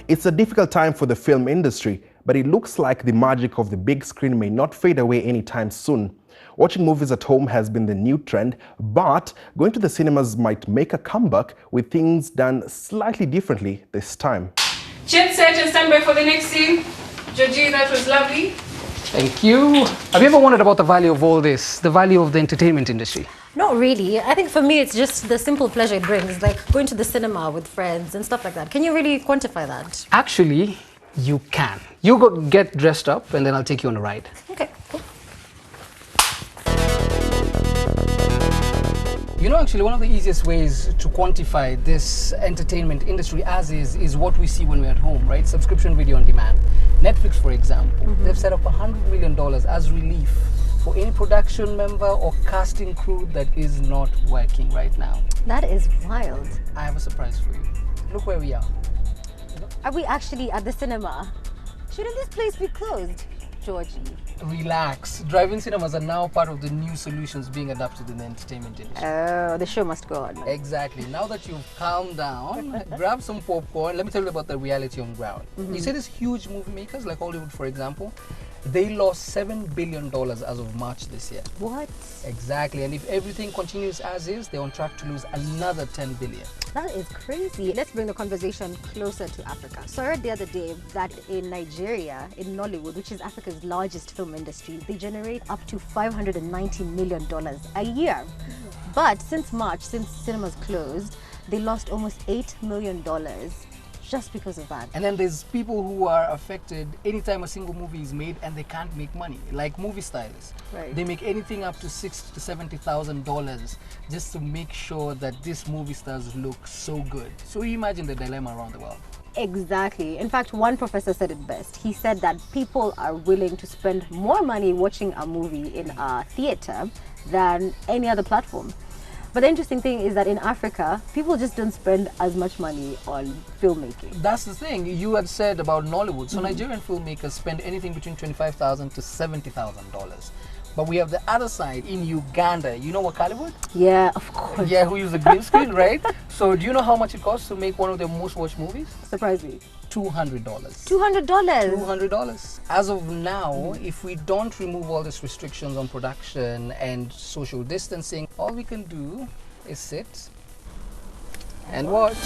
It's a difficult time for the film industry, but it looks like the magic of the big screen may not fade away anytime soon. Watching movies at home has been the new trend, but going to the cinemas might make a comeback with things done slightly differently this time. Jet set and stand by for the next scene. Georgie, that was lovely. Thank you. Have you ever wondered about the value of all this, the value of the entertainment industry? Not really. I think for me, it's just the simple pleasure it brings, like going to the cinema with friends and stuff like that. Can you really quantify that? Actually, you can. You go get dressed up and then I'll take you on a ride. Okay, cool. You know, actually, one of the easiest ways to quantify this entertainment industry as is what we see when we're at home, right? Subscription video on demand. Netflix, for example, they've set up $100 million as relief for any production member or casting crew that is not working right now. That is wild. I have a surprise for you. Look where we are. Are we actually at the cinema? Shouldn't this place be closed, Georgie? Relax. Drive-in cinemas are now part of the new solutions being adopted in the entertainment industry. Oh, the show must go on. Exactly. Now that you've calmed down, grab some popcorn. Let me tell you about the reality on ground. You see these huge movie makers like Hollywood, for example, they lost $7 billion as of March this year. What? Exactly. And if everything continues as is, they're on track to lose another $10 billion. That is crazy. Let's bring the conversation closer to Africa. So I read the other day that in Nigeria, in Nollywood, which is Africa's largest film industry, they generate up to $590 million a year. But since March, since cinemas closed, they lost almost $8 million just because of that. And then there's people who are affected anytime a single movie is made and they can't make money, like movie stylists. Right. They make anything up to $60,000 to $70,000 just to make sure that these movie stars look so good. So you imagine the dilemma around the world. Exactly. In fact, one professor said it best. He said that people are willing to spend more money watching a movie in a theater than any other platform. But the interesting thing is that in Africa, people just don't spend as much money on filmmaking. That's the thing you had said about Nollywood. So Nigerian filmmakers spend anything between $25,000 to $70,000. But we have the other side in Uganda. You know Wakaliwood? Yeah, of course. Yeah, who use the green screen, right? So do you know how much it costs to make one of their most watched movies? Surprise me. $200. $200? $200. As of now, if we don't remove all these restrictions on production and social distancing, all we can do is sit and watch.